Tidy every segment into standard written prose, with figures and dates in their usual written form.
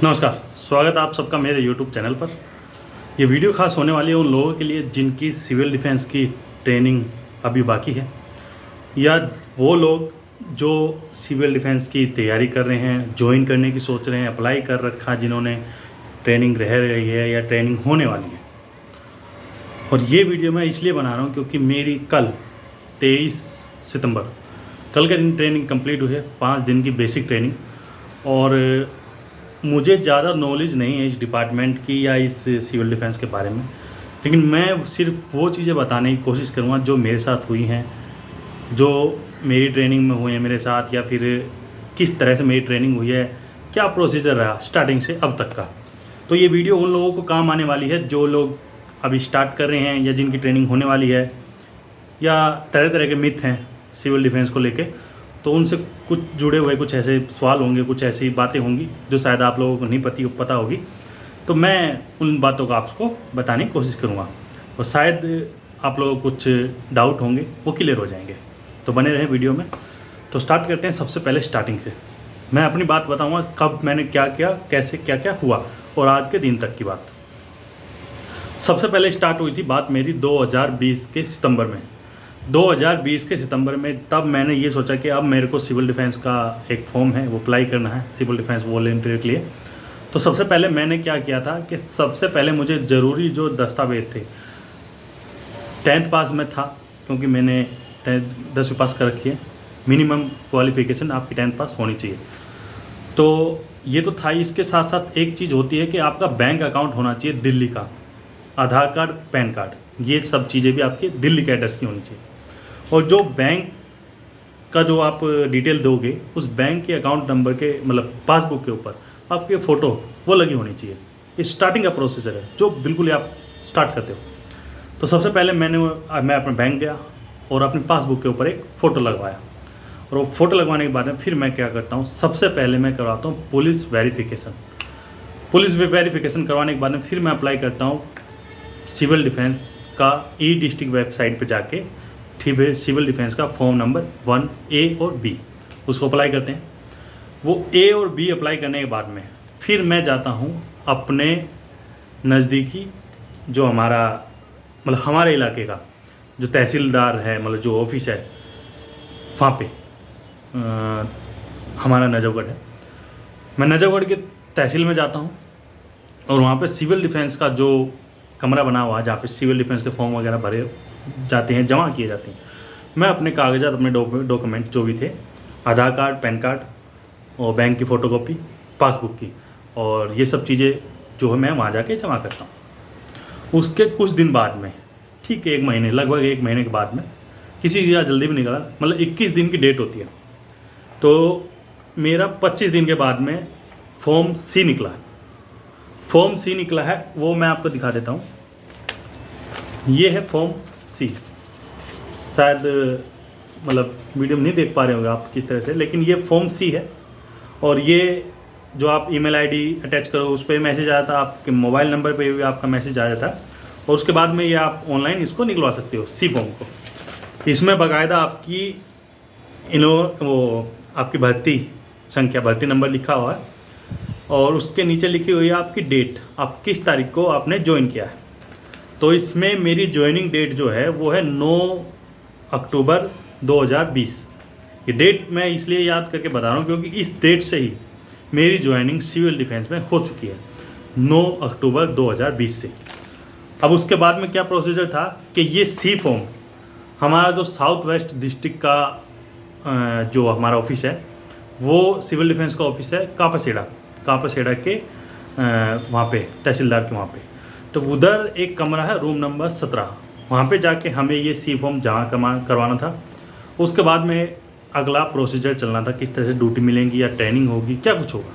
नमस्कार, स्वागत है आप सबका मेरे YouTube चैनल पर। ये वीडियो खास होने वाली है उन लोगों के लिए जिनकी सिविल डिफेंस की ट्रेनिंग अभी बाकी है, या वो लोग जो सिविल डिफेंस की तैयारी कर रहे हैं, ज्वाइन करने की सोच रहे हैं, अप्लाई कर रखा, जिन्होंने ट्रेनिंग रह रही है या ट्रेनिंग होने वाली है। और ये वीडियो मैं इसलिए बना रहा हूँ क्योंकि मेरी कल 23 सितंबर कल के दिन ट्रेनिंग कंप्लीट हुई है, 5 दिन की बेसिक ट्रेनिंग। और मुझे ज़्यादा नॉलेज नहीं है इस डिपार्टमेंट की या इस सिविल डिफेंस के बारे में, लेकिन मैं सिर्फ वो चीज़ें बताने की कोशिश करूँगा जो मेरे साथ हुई हैं, जो मेरी ट्रेनिंग में हुए हैं मेरे साथ, या फिर किस तरह से मेरी ट्रेनिंग हुई है, क्या प्रोसीजर रहा स्टार्टिंग से अब तक का। तो ये वीडियो उन लोगों को काम आने वाली है जो लोग अभी स्टार्ट कर रहे हैं या जिनकी ट्रेनिंग होने वाली है, या तरह तरह के मिथ हैं सिविल डिफेंस को लेके। तो उनसे कुछ जुड़े हुए कुछ ऐसे सवाल होंगे, कुछ ऐसी बातें होंगी जो शायद आप लोगों को नहीं पता होगी। तो मैं उन बातों को आपको बताने की कोशिश करूँगा और शायद आप लोगों को कुछ डाउट होंगे वो क्लियर हो जाएंगे। तो बने रहें वीडियो में। तो स्टार्ट करते हैं। सबसे पहले स्टार्टिंग से मैं अपनी बात बताऊँगा, कब मैंने क्या किया, कैसे क्या क्या हुआ और आज के दिन तक की बात। सबसे पहले स्टार्ट हुई थी बात मेरी 2020 के सितंबर में। 2020 के सितंबर में तब मैंने ये सोचा कि अब मेरे को सिविल डिफेंस का एक फॉर्म है वो अप्लाई करना है सिविल डिफेंस वॉलंटियर के लिए। तो सबसे पहले मैंने क्या किया था कि सबसे पहले मुझे ज़रूरी जो दस्तावेज थे, 10th पास में था क्योंकि मैंने 10वीं पास कर रखी है, मिनिमम क्वालिफिकेशन आपकी 10th पास होनी चाहिए। तो ये तो था। इसके साथ साथ एक चीज़ होती है कि आपका बैंक अकाउंट होना चाहिए दिल्ली का, आधार कार्ड, पैन कार्ड, ये सब चीज़ें भी आपके दिल्ली के एड्रेस की होनी चाहिए। और जो बैंक का जो आप डिटेल दोगे उस बैंक के अकाउंट नंबर के मतलब पासबुक के ऊपर आपके फ़ोटो वो लगी होनी चाहिए। ये स्टार्टिंग का प्रोसीजर है जो बिल्कुल ही आप स्टार्ट करते हो। तो सबसे पहले मैं अपने बैंक गया और अपनी पासबुक के ऊपर एक फ़ोटो लगवाया। और वो फ़ोटो लगवाने के बाद में फिर मैं क्या करता हूँ, सबसे पहले मैं करवाता हूँ पुलिस वेरिफिकेशन। पुलिस वेरिफिकेशन करवाने के बाद में फिर मैं अप्लाई करता हूँ सिविल डिफेंस का ई डिस्ट्रिक्ट वेबसाइट पे जाके सिविल डिफेंस का फॉर्म नंबर 1A और B उसको अप्लाई करते हैं। वो A और B अप्लाई करने के बाद में फिर मैं जाता हूँ अपने नज़दीकी जो हमारे इलाके का जो तहसीलदार है, मतलब जो ऑफिस है वहाँ पे हमारा नजफगढ़ है। मैं नजफगढ़ के तहसील में जाता हूँ और वहाँ पे सिविल डिफेंस का जो कमरा बना हुआ है जहाँ पे सिविल डिफेंस के फॉर्म वगैरह भरे जाते हैं, जमा किए जाते हैं, मैं अपने कागजात, अपने डॉक्यूमेंट जो भी थे, आधार कार्ड, पैन कार्ड और बैंक की फ़ोटोकॉपी, पासबुक की, और ये सब चीज़ें जो है मैं वहाँ जाके जमा करता हूँ। उसके कुछ दिन बाद में, ठीक है, लगभग एक महीने के बाद में, किसी की जल्दी भी निकला, मतलब 21 दिन की डेट होती है, तो मेरा 25 दिन के बाद में फॉर्म C निकला। फॉर्म C निकला है, वो मैं आपको दिखा देता हूँ। ये है फॉर्म C। शायद मतलब वीडियो में नहीं देख पा रहे होंगे आप किस तरह से, लेकिन ये फॉर्म C है। और ये जो आप ईमेल आईडी अटैच करो उस पर मैसेज आया था, आपके मोबाइल नंबर पे भी आपका मैसेज आया था, और उसके बाद में ये आप ऑनलाइन इसको निकलवा सकते हो C फॉर्म को। इसमें बाकायदा आपकी आपकी भर्ती संख्या, भर्ती नंबर लिखा हुआ है, और उसके नीचे लिखी हुई है आपकी डेट, आप किस तारीख को आपने ज्वाइन किया है। तो इसमें मेरी ज्वाइनिंग डेट जो है वो है 9 अक्टूबर 2020। ये डेट मैं इसलिए याद करके बता रहा हूँ क्योंकि इस डेट से ही मेरी ज्वाइनिंग सिविल डिफेंस में हो चुकी है, 9 अक्टूबर 2020 से। अब उसके बाद में क्या प्रोसीजर था कि ये C फॉर्म हमारा जो साउथ वेस्ट डिस्ट्रिक्ट का जो हमारा ऑफिस है, वो सिविल डिफेंस का ऑफिस है कापासेड़ा के वहाँ पे तहसीलदार के वहाँ पे। तो उधर एक कमरा है, रूम नंबर 17, वहाँ पे जाके हमें ये C फॉर्म जमा करवाना था। उसके बाद में अगला प्रोसीजर चलना था, किस तरह से ड्यूटी मिलेंगी या ट्रेनिंग होगी, क्या कुछ होगा।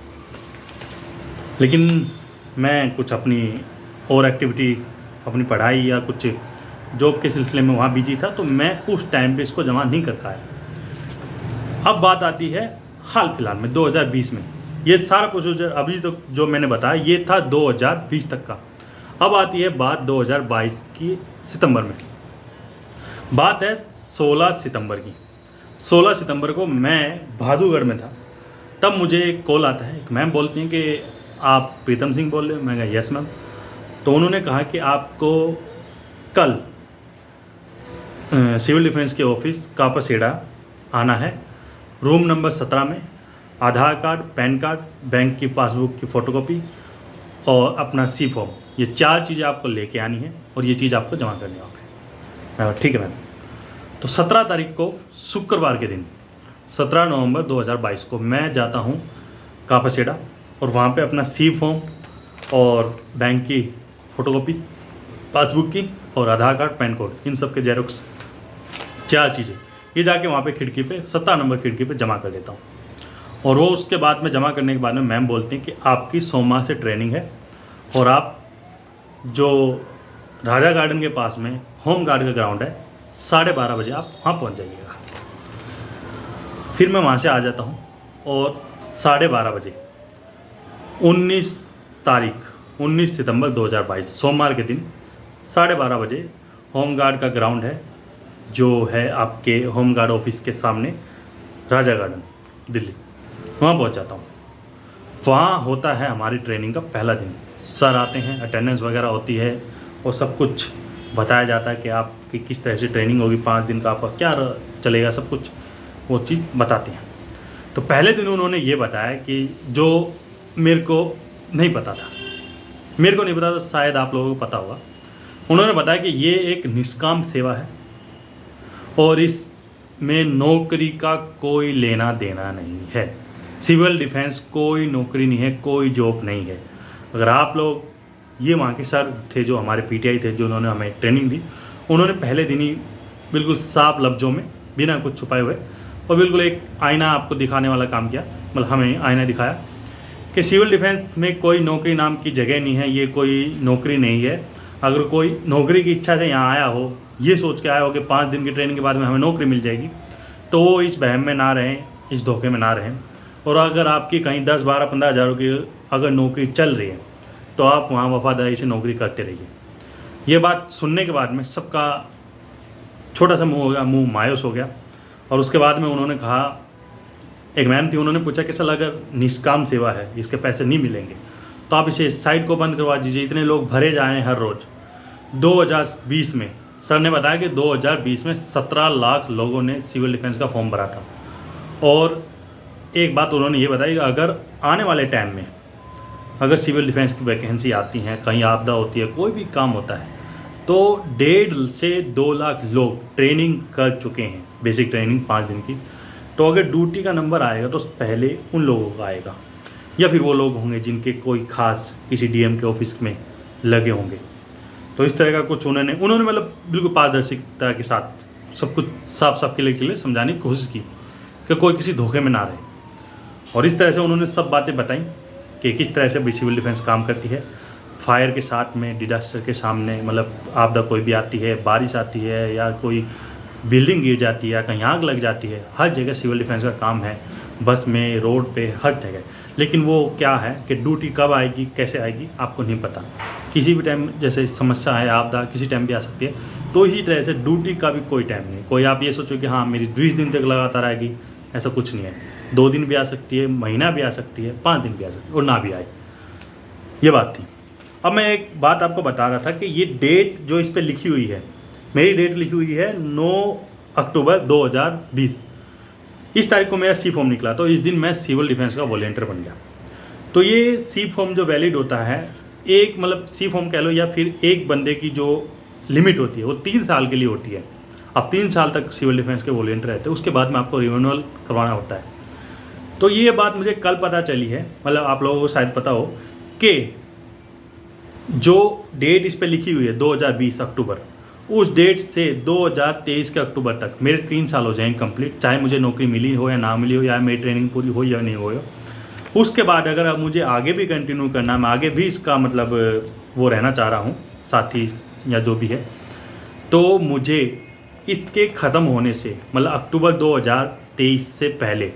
लेकिन मैं कुछ अपनी और एक्टिविटी, अपनी पढ़ाई या कुछ जॉब के सिलसिले में वहाँ बिजी था, तो मैं उस टाइम पे इसको जमा नहीं कर पाया। अब बात आती है हाल फिलहाल में 2020 में। ये सारा प्रोसीजर अभी तो जो मैंने बताया ये था 2020 तक का। अब आती है बात 2022 की सितंबर में। बात है 16 सितंबर की। 16 सितंबर को मैं भादुगढ़ में था। तब मुझे एक कॉल आता है, एक मैम बोलती हैं कि आप प्रीतम सिंह बोल रहे हो? मैं कहा यस मैम। तो उन्होंने कहा कि आपको कल सिविल डिफेंस के ऑफिस कापासेड़ा आना है, रूम नंबर 17 में। आधार कार्ड, पैन कार्ड, बैंक की पासबुक की फ़ोटोकॉपी और अपना सी फॉर्म, ये 4 चीज़ें आपको लेके आनी है और ये चीज़ आपको जमा करनी होगी। मैं ठीक है मैम। तो 17 तारीख को शुक्रवार के दिन 17 नवंबर 2022 को मैं जाता हूँ कापासेड़ा और वहाँ पे अपना सी फॉर्म और बैंक की फ़ोटोकॉपी, पासबुक की और आधार कार्ड, पैन कोड, इन सब के जेरोक्स 4 चीज़ें ये जाके वहाँ पे खिड़की पे 17 नंबर खिड़की पे जमा कर देता हूँ। और वो उसके बाद में जमा करने के बाद में मैम बोलती हैं कि आपकी सोमवार से ट्रेनिंग है और आप जो राजा गार्डन के पास में होम गार्ड का ग्राउंड है 12:30 बजे आप वहाँ पहुँच जाइएगा। फिर मैं वहाँ से आ जाता हूँ और 12:30 बजे 19 सितंबर 2022 सोमवार के दिन 12:30 बजे होम गार्ड का ग्राउंड है जो है आपके होम गार्ड ऑफिस के सामने, राजा गार्डन दिल्ली, वहाँ पहुँच जाता हूँ। वहाँ होता है हमारी ट्रेनिंग का पहला दिन। सर आते हैं, अटेंडेंस वगैरह होती है और सब कुछ बताया जाता है कि आपकी किस तरह से ट्रेनिंग होगी, 5 दिन का आपका क्या चलेगा, सब कुछ वो चीज़ बताते हैं। तो पहले दिन उन्होंने ये बताया कि जो मेरे को नहीं पता था, शायद आप लोगों को पता होगा। उन्होंने बताया कि ये एक निष्काम सेवा है और इसमें नौकरी का कोई लेना देना नहीं है। सिविल डिफेंस कोई नौकरी नहीं है, कोई जॉब नहीं है। अगर आप लोग, ये वहाँ के सर थे जो हमारे पीटीआई थे, जो उन्होंने हमें ट्रेनिंग दी, उन्होंने पहले दिन ही बिल्कुल साफ लफ्ज़ों में बिना कुछ छुपाए हुए और बिल्कुल एक आईना आपको दिखाने वाला काम किया, मतलब हमें आईना दिखाया कि सिविल डिफेंस में कोई नौकरी नाम की जगह नहीं है, ये कोई नौकरी नहीं है। अगर कोई नौकरी की इच्छा से यहाँ आया हो, ये सोच के आया हो कि 5 दिन की ट्रेनिंग के बाद में हमें नौकरी मिल जाएगी, तो वो इस वहम में ना रहें, इस धोखे में ना रहें। और अगर आपकी कहीं 10, 12, 15 हज़ार की अगर नौकरी चल रही है तो आप वहाँ वफादारी से नौकरी करते रहिए। ये बात सुनने के बाद में सबका छोटा सा मुँह मायूस हो गया। और उसके बाद में उन्होंने कहा, एक मैम थी, उन्होंने पूछा कि सर अगर निष्काम सेवा है, इसके पैसे नहीं मिलेंगे, तो आप इसे साइट को बंद करवा दीजिए, इतने लोग भरे जा रहे हैं हर रोज़। 2020 में सर ने बताया कि 2020 में 17 लाख लोगों ने सिविल डिफेंस का फॉर्म भरा था। और एक बात उन्होंने ये बताई कि अगर आने वाले टाइम में अगर सिविल डिफेंस की वैकेंसी आती हैं, कहीं आपदा होती है, कोई भी काम होता है, तो 1.5 से 2 लाख लोग ट्रेनिंग कर चुके हैं, बेसिक ट्रेनिंग 5 दिन की। तो अगर ड्यूटी का नंबर आएगा तो पहले उन लोगों का आएगा, या फिर वो लोग होंगे जिनके कोई खास किसी डीएम के ऑफिस में लगे होंगे। तो इस तरह का कुछ उन्होंने मतलब बिल्कुल पारदर्शिता के साथ सब कुछ साफ साफ के लिए समझाने की कोशिश की कि कोई किसी धोखे में ना रहे। और इस तरह से उन्होंने सब बातें बताई कि किस तरह से सिविल डिफेंस काम करती है। फायर के साथ में, डिजास्टर के सामने, मतलब आपदा कोई भी आती है, बारिश आती है या कोई बिल्डिंग गिर जाती है या कहीं आग लग जाती है, हर जगह सिविल डिफेंस का काम है, बस में, रोड पे, हर जगह। लेकिन वो क्या है कि ड्यूटी कब आएगी, कैसे आएगी, आपको नहीं पता। किसी भी टाइम जैसे समस्या है, आपदा किसी टाइम भी आ सकती है। तो इसी तरह से ड्यूटी का भी कोई टाइम नहीं। कोई आप ये सोचो कि हाँ मेरी 20 दिन तक लगातार आएगी, ऐसा कुछ नहीं है। 2 दिन भी आ सकती है, महीना भी आ सकती है, 5 दिन भी आ सकती है और ना भी आए। ये बात थी। अब मैं एक बात आपको बता रहा था कि ये डेट जो इस पर लिखी हुई है, मेरी डेट लिखी हुई है 9 अक्टूबर 2020। इस तारीख को मेरा सी फॉर्म निकला, तो इस दिन मैं सिविल डिफेंस का वॉलंटियर बन गया। तो ये सी फॉर्म जो वैलिड होता है, एक मतलब सी फॉर्म कह लो या फिर एक बंदे की जो लिमिट होती है वो 3 साल के लिए होती है। अब 3 साल तक सिविल डिफेंस के वॉलंटियर रहते हैं, उसके बाद में आपको रिन्यूअल करवाना होता है। तो ये बात मुझे कल पता चली है, मतलब आप लोगों को शायद पता हो कि जो डेट इस पर लिखी हुई है 2020 अक्टूबर, उस डेट से 2023 के अक्टूबर तक मेरे 3 साल हो जाएंगे कंप्लीट, चाहे मुझे नौकरी मिली हो या ना मिली हो, या मेरी ट्रेनिंग पूरी हो या नहीं हो। उसके बाद अगर अब मुझे आगे भी कंटिन्यू करना, मैं आगे भी इसका मतलब वो रहना चाह रहा हूँ, साथी या जो भी है, तो मुझे इसके ख़त्म होने से मतलब अक्टूबर 2023 से पहले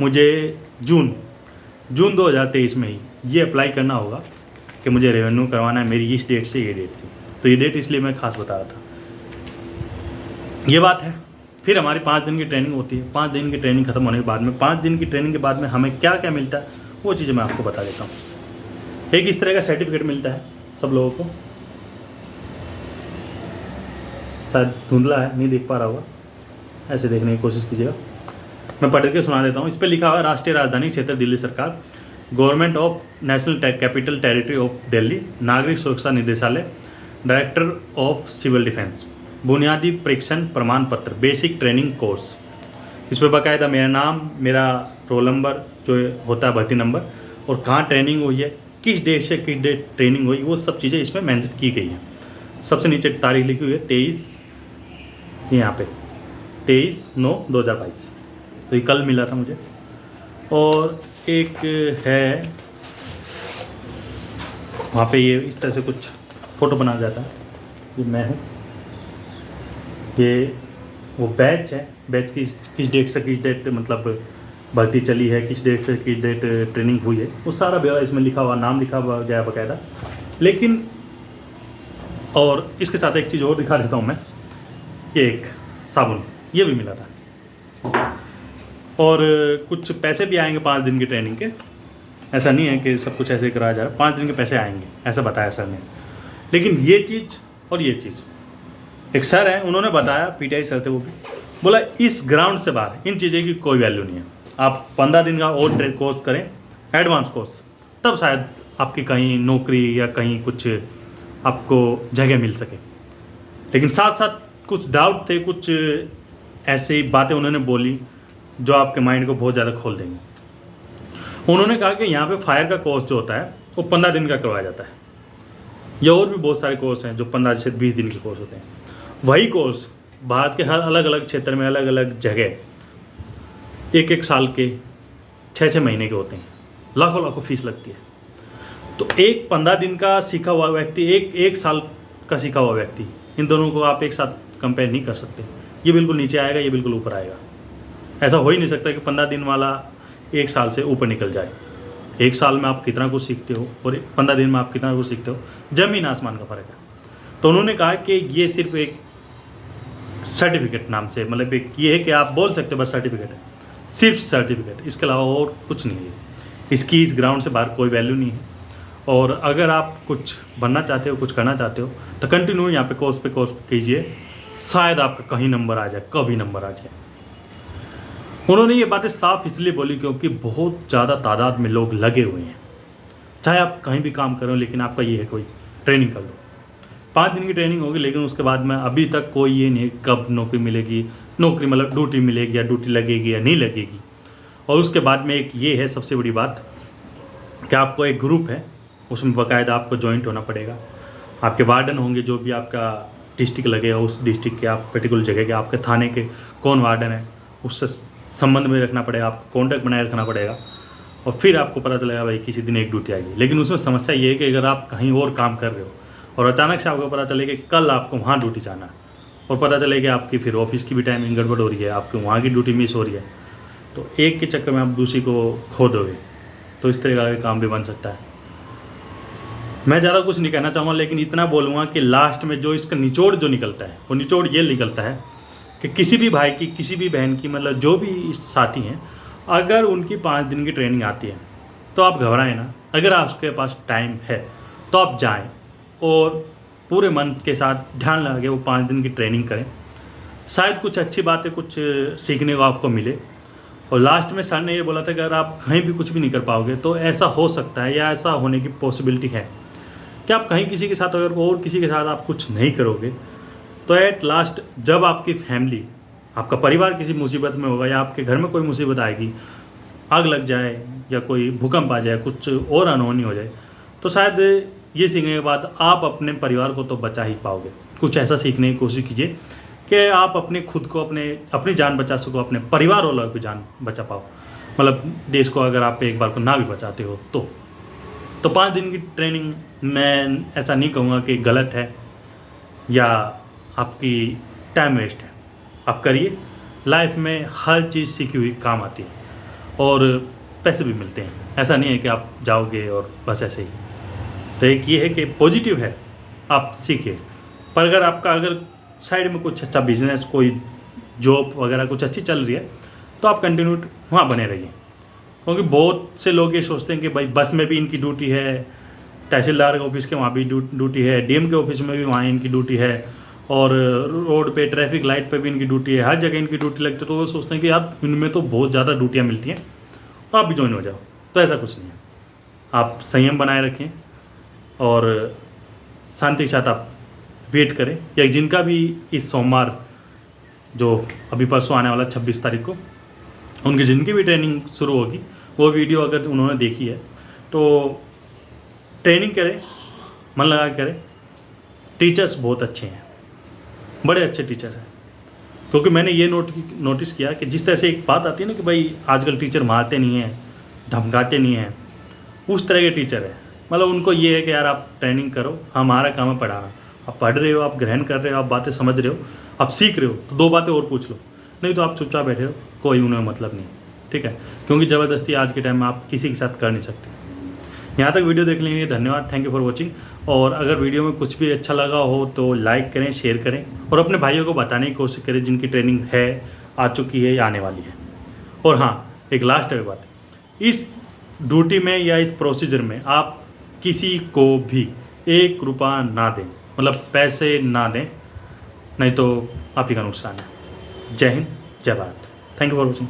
मुझे जून 2023 में ही ये अप्लाई करना होगा कि मुझे रेवेन्यू करवाना है। मेरी इस डेट से ये डेट थी, तो ये डेट इसलिए मैं खास बता रहा था। ये बात है। फिर हमारी 5 दिन की ट्रेनिंग होती है। 5 दिन की ट्रेनिंग खत्म होने के बाद में, 5 दिन की ट्रेनिंग के बाद में हमें क्या क्या मिलता है वो चीज़ें मैं आपको बता देता हूँ। एक इस तरह का सर्टिफिकेट मिलता है सब लोगों को, शायद धुंधला है नहीं देख पा रहा होगा, ऐसे देखने की कोशिश कीजिएगा। मैं पढ़ के सुना देता हूँ। इस पर लिखा हुआ है राष्ट्रीय राजधानी क्षेत्र दिल्ली सरकार, government of national capital territory of Delhi, नागरिक सुरक्षा निदेशालय, डायरेक्टर ऑफ सिविल डिफेंस, बुनियादी परीक्षण प्रमाण पत्र, बेसिक ट्रेनिंग कोर्स। इस पर बाकायदा मेरा नाम, मेरा रोल नंबर जो होता है भर्ती नंबर, और कहाँ ट्रेनिंग हुई है, किस डेट से किस डेट ट्रेनिंग हुई, वो सब चीज़ें इसमें मेंशन की गई हैं। सबसे नीचे तारीख लिखी हुई है 23, यहाँ पे 23/9/2022, तो ये कल मिला था मुझे। और एक है वहाँ पे ये इस तरह से कुछ फ़ोटो बनाया जाता है, ये मैं हूँ, ये वो बैच है, बैच की किस डेट से किस डेट मतलब भर्ती चली है, किस डेट से किस डेट ट्रेनिंग हुई है, वो सारा ब्यौरा इसमें लिखा हुआ, नाम लिखा हुआ गया बाकायदा। लेकिन और इसके साथ एक चीज़ और दिखा देता हूँ मैं, ये एक साबुन ये भी मिला था, और कुछ पैसे भी आएंगे 5 दिन की ट्रेनिंग के। ऐसा नहीं है कि सब कुछ ऐसे कराया जा रहा है, 5 दिन के पैसे आएंगे ऐसा बताया सर ने। लेकिन ये चीज़ और ये चीज़, एक सर है उन्होंने बताया, पीटीआई सर थे वो भी, बोला इस ग्राउंड से बाहर इन चीज़ें की कोई वैल्यू नहीं है, आप 15 दिन का और कोर्स करें, एडवांस कोर्स, तब शायद आपकी कहीं नौकरी या कहीं कुछ आपको जगह मिल सके। लेकिन साथ साथ कुछ डाउट थे, कुछ ऐसी बातें उन्होंने बोली जो आपके माइंड को बहुत ज़्यादा खोल देंगे। उन्होंने कहा कि यहाँ पे फायर का कोर्स जो होता है वो 15 दिन का करवाया जाता है, या और भी बहुत सारे कोर्स हैं जो 15 से 20 दिन के कोर्स होते हैं। वही कोर्स भारत के हर अलग अलग क्षेत्र में अलग अलग जगह 1-1 साल के 6-6 महीने के होते हैं, लाखों लाखों फीस लगती है। तो एक 15 दिन का सीखा हुआ व्यक्ति, एक साल का सीखा हुआ व्यक्ति, इन दोनों को आप एक साथ कंपेयर नहीं कर सकते। ये बिल्कुल नीचे आएगा, ये बिल्कुल ऊपर आएगा। ऐसा हो ही नहीं सकता कि 15 दिन वाला 1 साल से ऊपर निकल जाए। 1 साल में आप कितना कुछ सीखते हो और 15 दिन में आप कितना कुछ सीखते हो, ज़मीन आसमान का फ़र्क है। तो उन्होंने कहा कि ये सिर्फ एक सर्टिफिकेट नाम से, मतलब एक ये है कि आप बोल सकते हो बस सर्टिफिकेट है, सिर्फ सर्टिफिकेट, इसके अलावा और कुछ नहीं है। इसकी इस ग्राउंड से बाहर कोई वैल्यू नहीं है। और अगर आप कुछ बनना चाहते हो, कुछ करना चाहते हो, तो कंटिन्यू यहाँ पे कोर्स कीजिए, शायद आपका कहीं नंबर आ जाए, कभी नंबर आ जाए। उन्होंने ये बातें साफ इसलिए बोली क्योंकि बहुत ज़्यादा तादाद में लोग लगे हुए हैं। चाहे आप कहीं भी काम करो, लेकिन आपका ये है कोई ट्रेनिंग कर लो। 5 दिन की ट्रेनिंग होगी, लेकिन उसके बाद में अभी तक कोई ये नहीं कब नौकरी मिलेगी, नौकरी मतलब ड्यूटी मिलेगी या ड्यूटी लगेगी या नहीं लगेगी। और उसके बाद में एक ये है सबसे बड़ी बात कि आपको एक ग्रुप है, उसमें बाकायदा आपको ज्वाइंट होना पड़ेगा। आपके वार्डन होंगे, जो भी आपका डिस्ट्रिक्ट लगेगा उस डिस्ट्रिक्ट के, आप पर्टिकुलर जगह के, आपके थाने के कौन वार्डन है उससे संबंध में रखना पड़ेगा, आपको कॉन्टैक्ट बनाए रखना पड़ेगा। और फिर आपको पता चलेगा भाई किसी दिन एक ड्यूटी आएगी। लेकिन उसमें समस्या ये है कि अगर आप कहीं और काम कर रहे हो और अचानक से आपको पता चले कि कल आपको वहाँ ड्यूटी जाना है, और पता चले कि आपकी फिर ऑफिस की भी टाइमिंग गड़बड़ हो रही है, आपकी वहाँ की ड्यूटी मिस हो रही है, तो एक के चक्कर में आप दूसरी को खो दोगे। तो इस तरह का काम भी बन सकता है। मैं ज़्यादा कुछ नहीं कहना चाहूँगा, लेकिन इतना बोलूँगा कि लास्ट में जो इसका निचोड़ जो निकलता है, वो निचोड़ ये निकलता है कि किसी भी भाई की, किसी भी बहन की, मतलब जो भी साथी हैं, अगर उनकी 5 दिन की ट्रेनिंग आती है तो आप घबराएं ना। अगर आपके पास टाइम है तो आप जाएं और पूरे मन के साथ ध्यान लगा के वो 5 दिन की ट्रेनिंग करें। शायद कुछ अच्छी बातें, कुछ सीखने को आपको मिले। और लास्ट में सर ने ये बोला था कि अगर आप कहीं भी कुछ भी नहीं कर पाओगे तो ऐसा हो सकता है, या ऐसा होने की पॉसिबिलिटी है कि आप कहीं किसी के साथ, अगर और किसी के साथ आप कुछ नहीं करोगे तो एट लास्ट जब आपकी फैमिली, आपका परिवार किसी मुसीबत में होगा, या आपके घर में कोई मुसीबत आएगी, आग लग जाए या कोई भूकंप आ जाए, कुछ और अनहोनी हो जाए, तो शायद ये सीखने के बाद आप अपने परिवार को तो बचा ही पाओगे। कुछ ऐसा सीखने की कोशिश कीजिए कि आप अपने खुद को, अपनी जान बचा सको, अपने परिवार वालों की जान बचा पाओ। मतलब देश को अगर आप एक बार को ना भी बचाते हो तो 5 दिन की ट्रेनिंग मैं ऐसा नहीं कहूँगा कि गलत है या आपकी टाइम वेस्ट है। आप करिए, लाइफ में हर चीज़ सीखी हुई काम आती है और पैसे भी मिलते हैं। ऐसा नहीं है कि आप जाओगे और बस ऐसे ही। तो एक ये है कि पॉजिटिव है, आप सीखिए। पर अगर साइड में कुछ अच्छा बिजनेस, कोई जॉब वगैरह कुछ अच्छी चल रही है तो आप कंटिन्यू वहाँ बने रहिए। क्योंकि बहुत से लोग ये सोचते हैं कि भाई बस में भी इनकी ड्यूटी है, तहसीलदार के ऑफिस के वहाँ भी ड्यूटी है, डीएम के ऑफिस में भी वहाँ इनकी ड्यूटी है, और रोड पे ट्रैफिक लाइट पे भी इनकी ड्यूटी है, हर जगह इनकी ड्यूटी लगती है। तो वो सोचते हैं कि यार इनमें तो बहुत ज़्यादा ड्यूटियाँ मिलती हैं, तो आप भी ज्वाइन हो जाओ। तो ऐसा कुछ नहीं है, आप संयम बनाए रखें और शांति के साथ आप वेट करें। या जिनका भी इस सोमवार जो अभी परसों आने वाला 26 तारीख को उनकी जिनकी भी ट्रेनिंग शुरू होगी, वो वीडियो अगर उन्होंने देखी है तो ट्रेनिंग करें, मन लगा के करें। टीचर्स बहुत अच्छे हैं, बड़े अच्छे टीचर्स हैं। क्योंकि मैंने ये नोटिस किया कि जिस तरह से एक बात आती है ना कि भाई आजकल टीचर मारते नहीं हैं, धमकाते नहीं हैं, उस तरह के टीचर है। मतलब उनको ये है कि यार आप ट्रेनिंग करो, हमारा काम है पढ़ाना। आप पढ़ रहे हो, आप ग्रहण कर रहे हो, आप बातें समझ रहे हो, आप सीख रहे हो, तो 2 बातें और पूछ लो, नहीं तो आप चुपचाप बैठे हो, कोई उन्हें मतलब नहीं। ठीक है, क्योंकि ज़बरदस्ती आज के टाइम में आप किसी के साथ कर नहीं सकते। यहाँ तक वीडियो देखने के लिए धन्यवाद, थैंक यू फॉर वॉचिंग। और अगर वीडियो में कुछ भी अच्छा लगा हो तो लाइक करें, शेयर करें और अपने भाइयों को बताने की कोशिश करें जिनकी ट्रेनिंग है, आ चुकी है या आने वाली है। और हाँ, एक लास्ट बात, इस ड्यूटी में या इस प्रोसीजर में आप किसी को भी 1 रुपया ना दें, मतलब पैसे ना दें, नहीं तो आप ही का नुकसान है। जय हिंद, जय Bharat, thank you for watching.